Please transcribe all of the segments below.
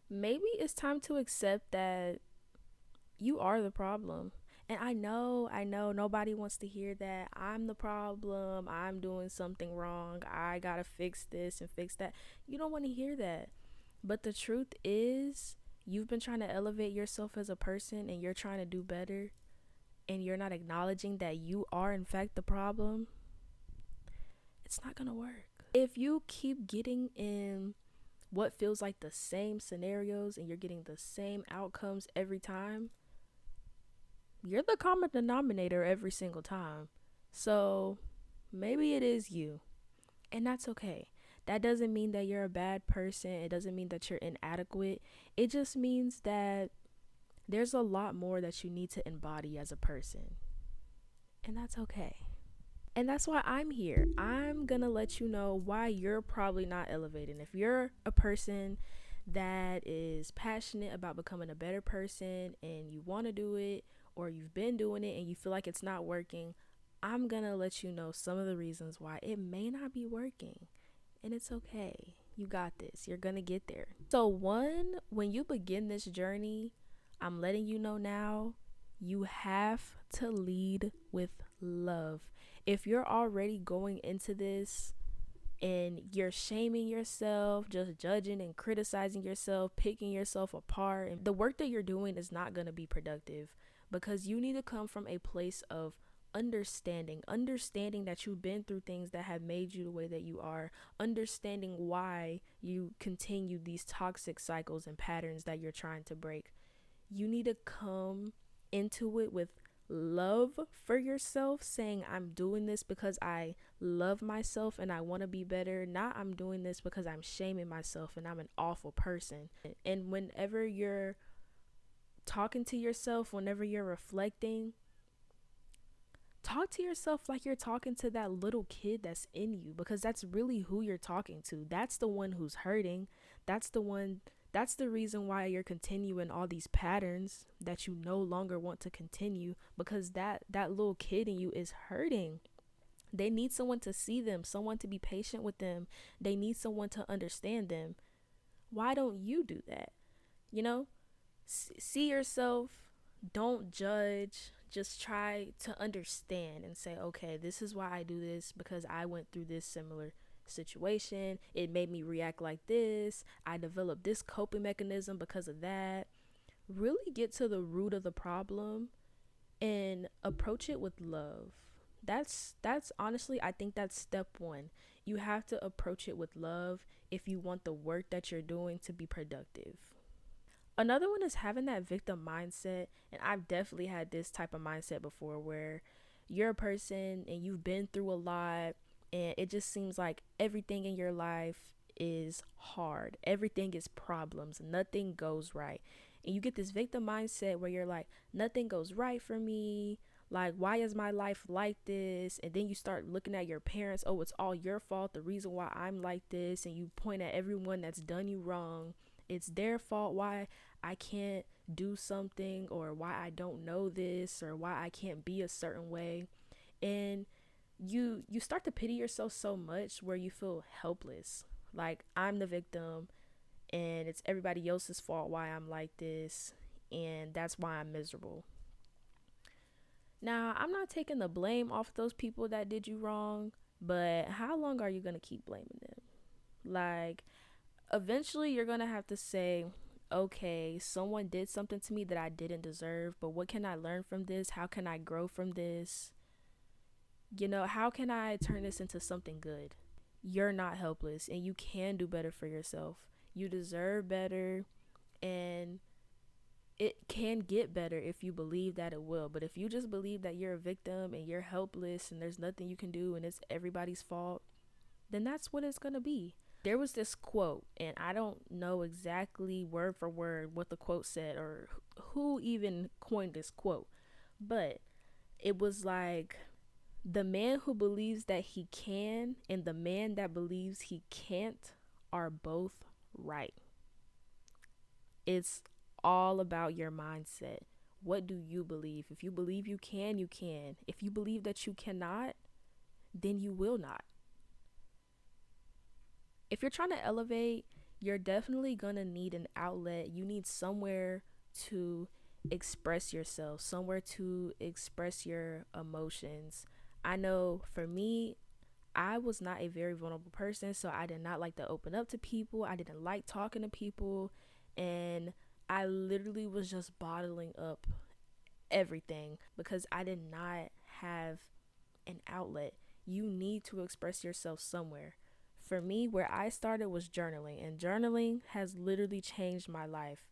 maybe it's time to accept that you are the problem. And I know nobody wants to hear that. I'm the problem. I'm doing something wrong. I gotta fix this and fix that. You don't want to hear that. But the truth is, you've been trying to elevate yourself as a person and you're trying to do better, and you're not acknowledging that you are, in fact, the problem. It's not gonna work. If you keep getting in what feels like the same scenarios and you're getting the same outcomes every time, you're the common denominator every single time. So maybe it is you, and that's okay. That doesn't mean that you're a bad person. It doesn't mean that you're inadequate. It just means that there's a lot more that you need to embody as a person, and that's okay. And that's why I'm here. I'm gonna let you know why you're probably not elevating. If you're a person that is passionate about becoming a better person and you want to do it, or you've been doing it and you feel like it's not working, I'm gonna let you know some of the reasons why it may not be working. And it's okay. You got this. You're gonna get there. So, one, when you begin this journey, I'm letting you know now, you have to lead with love. If you're already going into this and you're shaming yourself, just judging and criticizing yourself, picking yourself apart, and the work that you're doing is not going to be productive, because you need to come from a place of understanding that you've been through things that have made you the way that you are, understanding why you continue these toxic cycles and patterns that you're trying to break. You need to come into it with love for yourself, saying, I'm doing this because I love myself and I want to be better, not I'm doing this because I'm shaming myself and I'm an awful person. And whenever you're talking to yourself, whenever you're reflecting, talk to yourself like you're talking to that little kid that's in you, because that's really who you're talking to. That's the one who's hurting. That's the reason why you're continuing all these patterns that you no longer want to continue, because that little kid in you is hurting. They need someone to see them, someone to be patient with them. They need someone to understand them. Why don't you do that? You know, see yourself, don't judge, just try to understand and say, okay, this is why I do this, because I went through this similar situation. It made me react like this. I developed this coping mechanism because of that. Really get to the root of the problem and approach it with love. That's honestly, I think that's step 1. You have to approach it with love if you want the work that you're doing to be productive. Another one is having that victim mindset. And I've definitely had this type of mindset before, where you're a person and you've been through a lot, and it just seems like everything in your life is hard. Everything is problems. Nothing goes right. And you get this victim mindset where you're like, nothing goes right for me. Like, why is my life like this? And then you start looking at your parents. Oh, it's all your fault. The reason why I'm like this. And you point at everyone that's done you wrong. It's their fault why I can't do something, or why I don't know this, or why I can't be a certain way. And you start to pity yourself so much where you feel helpless. Like, I'm the victim and it's everybody else's fault why I'm like this, and that's why I'm miserable. Now, I'm not taking the blame off those people that did you wrong, but how long are you going to keep blaming them? Like, eventually you're going to have to say, okay, someone did something to me that I didn't deserve, but what can I learn from this? How can I grow from this? How can I turn this into something good? You're not helpless and you can do better for yourself. You deserve better, and it can get better if you believe that it will. But if you just believe that you're a victim and you're helpless and there's nothing you can do and it's everybody's fault, then that's what it's going to be. There was this quote, and I don't know exactly word for word what the quote said or who even coined this quote, but it was like, the man who believes that he can and the man that believes he can't are both right. It's all about your mindset. What do you believe? If you believe you can, you can. If you believe that you cannot, then you will not. If you're trying to elevate, you're definitely gonna need an outlet. You need somewhere to express yourself, somewhere to express your emotions. I know for me, I was not a very vulnerable person, so I did not like to open up to people. I didn't like talking to people, and I literally was just bottling up everything because I did not have an outlet. You need to express yourself somewhere. For me, where I started was journaling, and journaling has literally changed my life.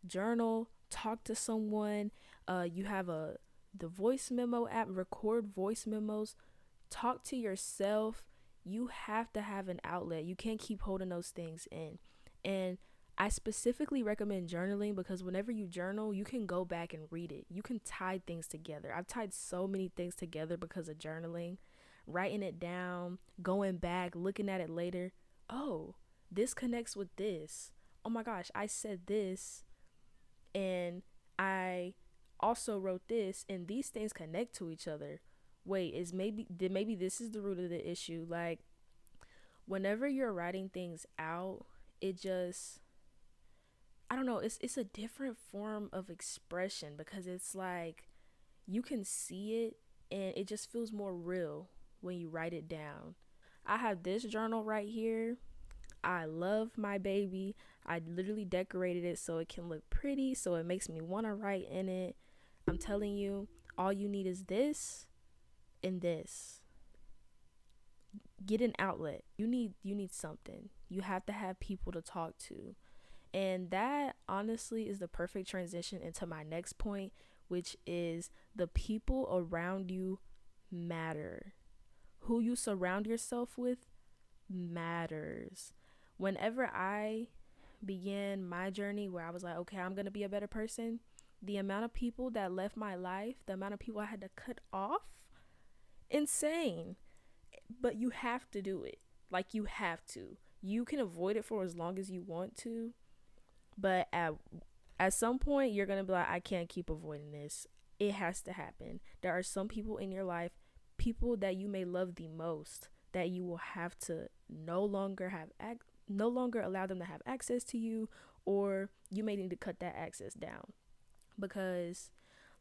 Journal, talk to someone. You have the voice memo app, record voice memos, talk to yourself. You have to have an outlet. You can't keep holding those things in. And I specifically recommend journaling because whenever you journal, you can go back and read it. You can tie things together. I've tied so many things together because of journaling, writing it down, going back, looking at it later. Oh, this connects with this. Oh my gosh, I said this and I also wrote this, and these things connect to each other. Wait, is maybe this is the root of the issue. Like whenever you're writing things out, it just, I don't know, it's a different form of expression because it's like you can see it and it just feels more real when you write it down. I have this journal right here. I love my baby. I literally decorated it so it can look pretty, so it makes me want to write in it. I'm telling you, all you need is this and this. Get an outlet. You need something. You have to have people to talk to. And that honestly is the perfect transition into my next point, which is the people around you matter. Who you surround yourself with matters. Whenever I began my journey where I was like, okay, I'm going to be a better person, the amount of people that left my life, the amount of people I had to cut off, insane. But you have to do it. Like, you have to. You can avoid it for as long as you want to, but at some point you're going to be like, I can't keep avoiding this. It has to happen. There are some people in your life, people that you may love the most, that you will have to no longer allow them to have access to you, or you may need to cut that access down. Because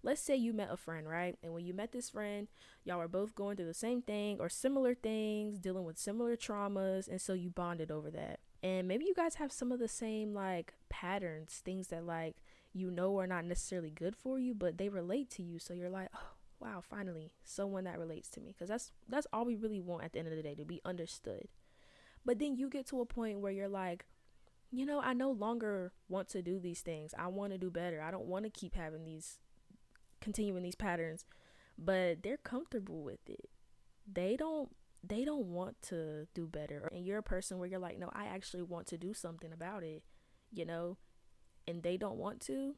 let's say you met a friend, right? And when you met this friend, y'all were both going through the same thing or similar things, dealing with similar traumas, and so you bonded over that. And maybe you guys have some of the same like patterns, things that like are not necessarily good for you, but they relate to you. So you're like, oh, wow, finally someone that relates to me, because that's all we really want at the end of the day, to be understood. But then you get to a point where you're like, I no longer want to do these things. I want to do better. I don't want to keep continuing these patterns, but they're comfortable with it. They don't want to do better. And you're a person where you're like, no, I actually want to do something about it, you know, and they don't want to.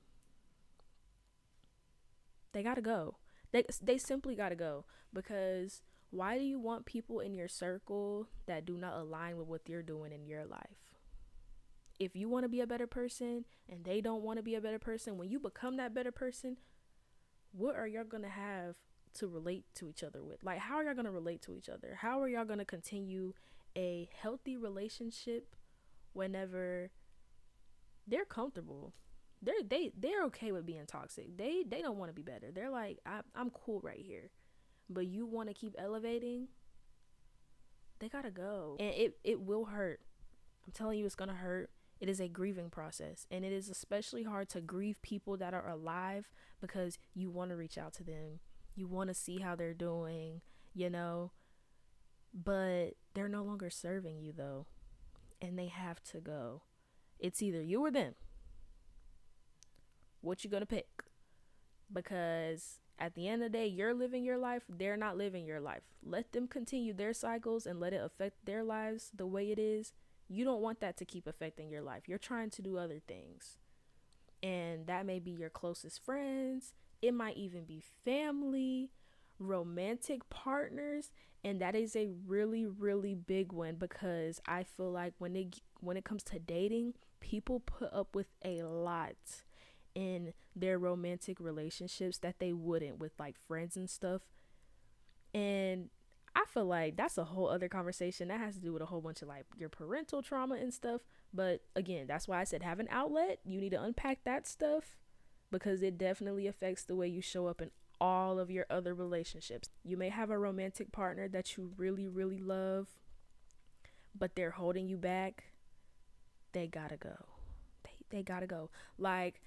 They got to go. They simply got to go, because why do you want people in your circle that do not align with what you're doing in your life? If you want to be a better person and they don't want to be a better person, when you become that better person, what are y'all going to have to relate to each other with? Like, how are y'all going to relate to each other? How are y'all going to continue a healthy relationship whenever they're comfortable? They're okay with being toxic. They don't want to be better. They're like, I'm cool right here. But you want to keep elevating, they got to go. And it will hurt. I'm telling you, it's going to hurt. It is a grieving process, and it is especially hard to grieve people that are alive, because you want to reach out to them. You want to see how they're doing, but they're no longer serving you though, and they have to go. It's either you or them. What you gonna pick? Because at the end of the day, you're living your life. They're not living your life. Let them continue their cycles and let it affect their lives the way it is. You don't want that to keep affecting your life. You're trying to do other things. And that may be your closest friends. It might even be family, romantic partners. And that is a really, really big one, because I feel like when it comes to dating, people put up with a lot in their romantic relationships that they wouldn't with like friends and stuff. And I feel like that's a whole other conversation that has to do with a whole bunch of like your parental trauma and stuff. But again, that's why I said have an outlet. You need to unpack that stuff because it definitely affects the way you show up in all of your other relationships. You may have a romantic partner that you really, really love, but they're holding you back. They gotta go. They gotta go. Like,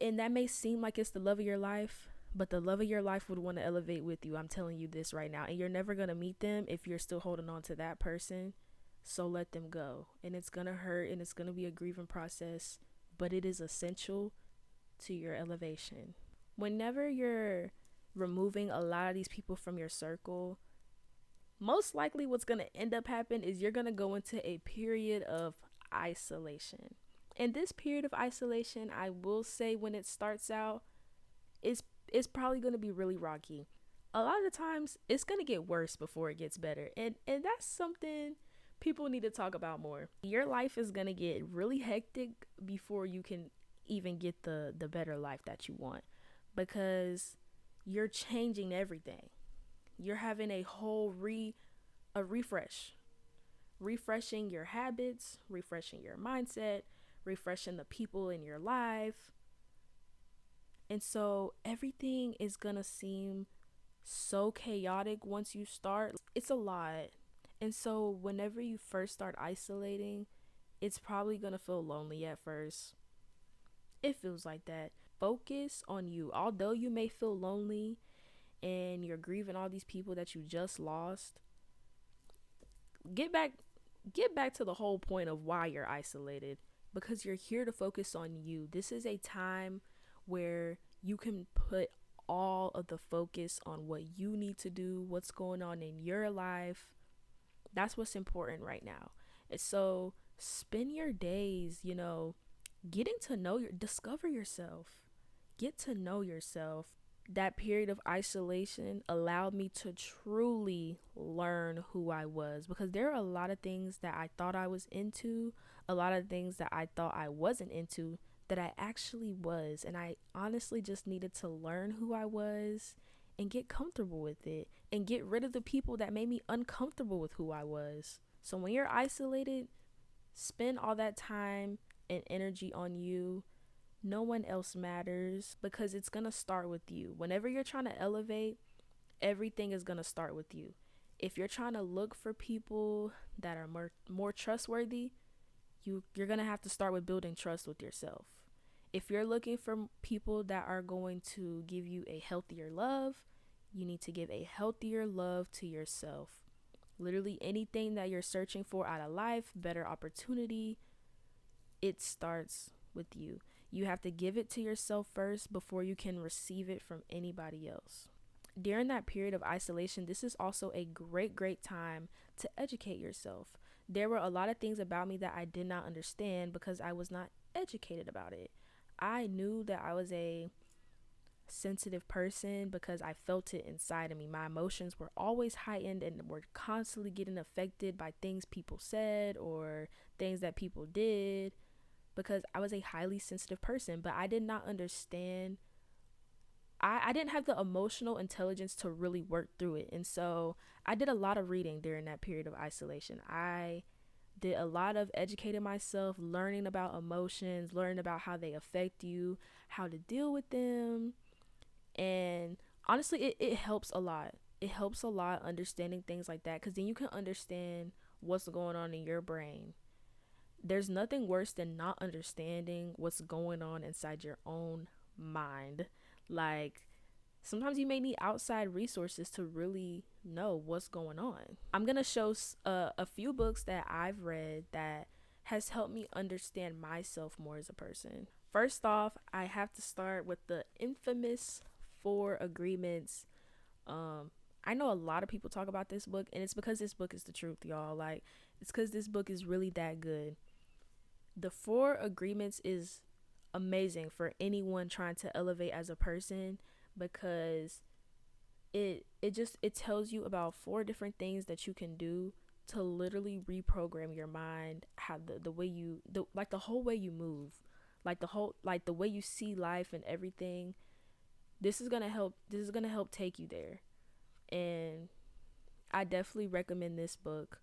and that may seem like it's the love of your life, but the love of your life would want to elevate with you. I'm telling you this right now. And you're never gonna meet them if you're still holding on to that person. So let them go. And it's gonna hurt and it's gonna be a grieving process, but it is essential to your elevation. Whenever you're removing a lot of these people from your circle, most likely what's going to end up happening is you're going to go into a period of isolation. And this period of isolation, I will say when it starts out, is probably going to be really rocky. A lot of the times it's going to get worse before it gets better. And that's something people need to talk about more. Your life is going to get really hectic before you can even get the better life that you want, because you're changing everything. You're having a whole refresh, refreshing your habits, refreshing your mindset, refreshing the people in your life. And so everything is gonna seem so chaotic once you start. It's a lot. And so whenever you first start isolating, it's probably gonna feel lonely at first. It feels like that. Focus on you. Although you may feel lonely and you're grieving all these people that you just lost, get back to the whole point of why you're isolated, because you're here to focus on you. This is a time where you can put all of the focus on what you need to do, what's going on in your life. That's what's important right now. And so spend your days, getting to discover yourself. Get to know yourself. That period of isolation allowed me to truly learn who I was, because there are a lot of things that I thought I was into, a lot of things that I thought I wasn't into that I actually was. And I honestly just needed to learn who I was and get comfortable with it and get rid of the people that made me uncomfortable with who I was. So when you're isolated, spend all that time and energy on you. No one else matters, because it's going to start with you. Whenever you're trying to elevate, everything is going to start with you. If you're trying to look for people that are more trustworthy, you're going to have to start with building trust with yourself. If you're looking for people that are going to give you a healthier love, you need to give a healthier love to yourself. Literally anything that you're searching for out of life, better opportunity, it starts with you. You have to give it to yourself first before you can receive it from anybody else. During that period of isolation, this is also a great time to educate yourself. There were a lot of things about me that I did not understand because I was not educated about it. I knew that I was a sensitive person because I felt it inside of me. My emotions were always heightened and were constantly getting affected by things people said or things that people did, because I was a highly sensitive person, but I did not understand. I didn't have the emotional intelligence to really work through it. And so I did a lot of reading during that period of isolation. I did a lot of educating myself, learning about emotions, learning about how they affect you, how to deal with them. And honestly, it helps a lot. It helps a lot understanding things like that, because then you can understand what's going on in your brain. There's nothing worse than not understanding what's going on inside your own mind. Like, sometimes you may need outside resources to really know what's going on. I'm going to show a few books that I've read that has helped me understand myself more as a person. First off, I have to start with the infamous 4 Agreements. I know a lot of people talk about this book, and it's because this book is the truth, y'all. Like, it's because this book is really that good. The 4 Agreements is amazing for anyone trying to elevate as a person, because it tells you about 4 different things that you can do to literally reprogram your mind, how the way you the whole way you move, the way you see life and everything. This is going to help take you there. And I definitely recommend this book.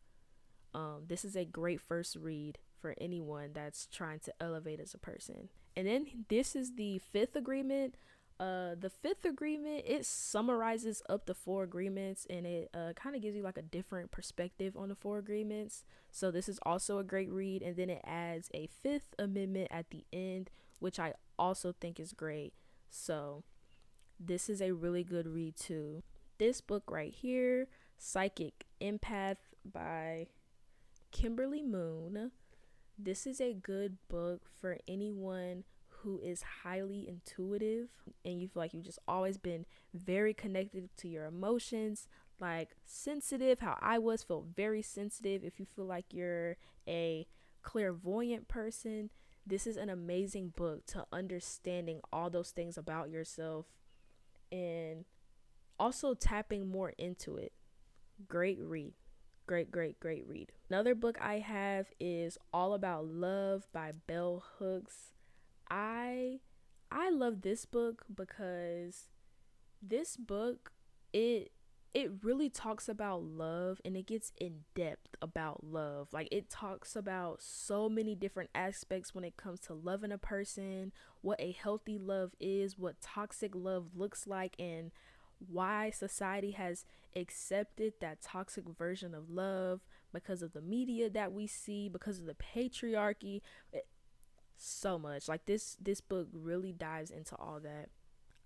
This is a great first read for anyone that's trying to elevate as a person. And then this is the fifth agreement. The fifth agreement, it summarizes up the four agreements, and it kind of gives you like a different perspective on the four agreements. So this is also a great read. And then it adds a fifth amendment at the end, which I also think is great. So this is a really good read too. This book right here, Psychic Empath by Kimberly Moon. This is a good book for anyone who is highly intuitive and you feel like you've just always been very connected to your emotions, like sensitive, how I was, feel very sensitive. If you feel like you're a clairvoyant person, this is an amazing book to understanding all those things about yourself and also tapping more into it. Great read. Great read. Another book I have is All About Love by Bell Hooks. I I love this book because this book, it it really talks about love, and it gets in depth about love. Like, it talks about so many different aspects when it comes to loving a person, what a healthy love is, what toxic love looks like, and why society has accepted that toxic version of love because of the media that we see, because of the patriarchy. So much. Like, this book really dives into all that.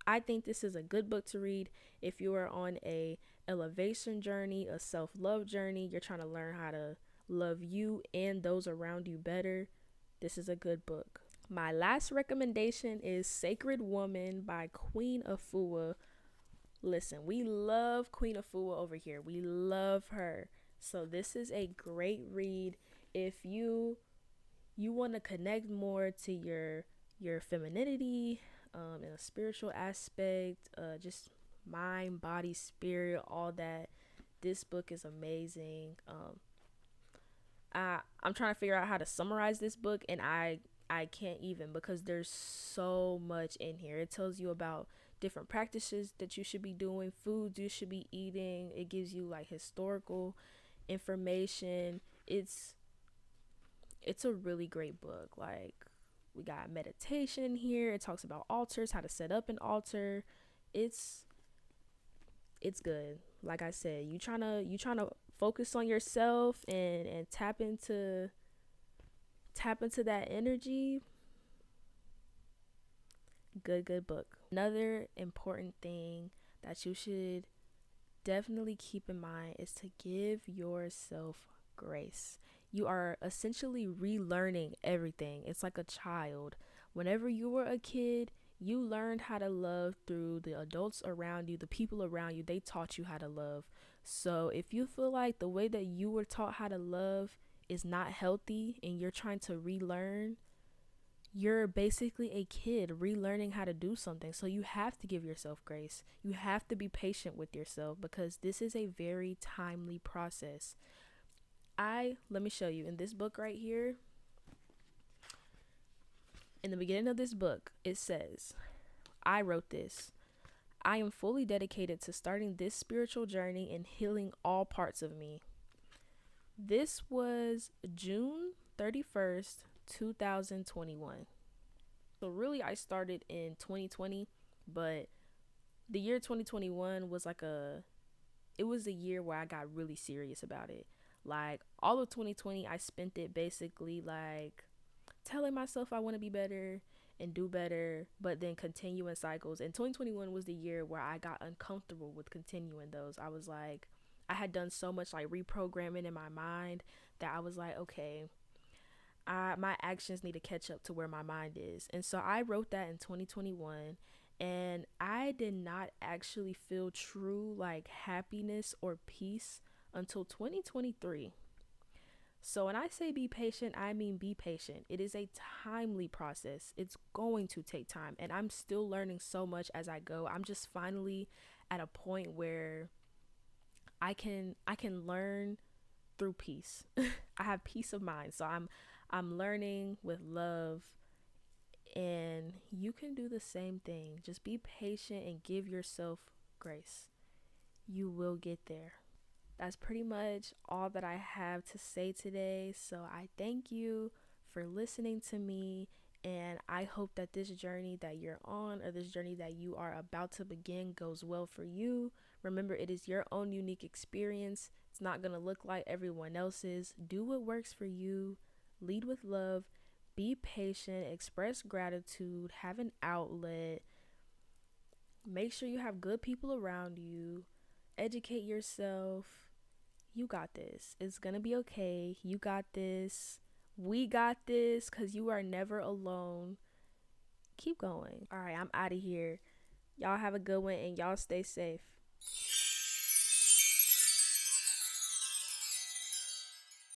I think this is a good book to read if you are on a elevation journey, a self-love journey, you're trying to learn how to love you and those around you better. This is a good book. My last recommendation is Sacred Woman by Queen Afua. Listen, we love Queen Afua over here. We love her. So this is a great read if you want to connect more to your femininity, in a spiritual aspect, just mind, body, spirit, all that. This book is amazing. I'm trying to figure out how to summarize this book, and I can't even, because there's so much in here. It tells you about different practices that you should be doing, foods you should be eating. It gives you like historical information. It's a really great book. Like, we got meditation here. It talks about altars, how to set up an altar. It's it's good. Like I said, you trying to focus on yourself and tap into that energy. Good book. Another important thing that you should definitely keep in mind is to give yourself grace. You are essentially relearning everything. It's like a child. Whenever you were a kid, you learned how to love through the adults around you, the people around you. They taught you how to love. So if you feel like the way that you were taught how to love is not healthy and you're trying to relearn, you're basically a kid relearning how to do something. So you have to give yourself grace. You have to be patient with yourself because this is a very timely process. Let me show you in this book right here. In the beginning of this book, it says, I wrote this. I am fully dedicated to starting this spiritual journey and healing all parts of me. This was June 31st, 2021. So really I started in 2020, but the year 2021 was it was a year where I got really serious about it. Like, all of 2020 I spent it basically like telling myself I want to be better and do better, but then continuing cycles. And 2021 was the year where I got uncomfortable with continuing those. I was like, I had done so much like reprogramming in my mind that I was like, okay, my actions need to catch up to where my mind is. And so I wrote that in 2021, and I did not actually feel true like happiness or peace until 2023. So when I say be patient, I mean be patient. It is a timely process. It's going to take time, and I'm still learning so much as I go. I'm just finally at a point where I can learn through peace. I have peace of mind. So I'm learning with love, and you can do the same thing. Just be patient and give yourself grace. You will get there. that's pretty much all that I have to say today. So I thank you for listening to me, and I hope that this journey that you're on, or this journey that you are about to begin, goes well for you. Remember, it is your own unique experience. It's not going to look like everyone else's. Do what works for you. Lead with love. Be patient. Express gratitude. Have an outlet. Make sure you have good people around you. Educate yourself. You got this. It's going to be okay. You got this. We got this, because you are never alone. Keep going. All right, I'm out of here. Y'all have a good one, and y'all stay safe.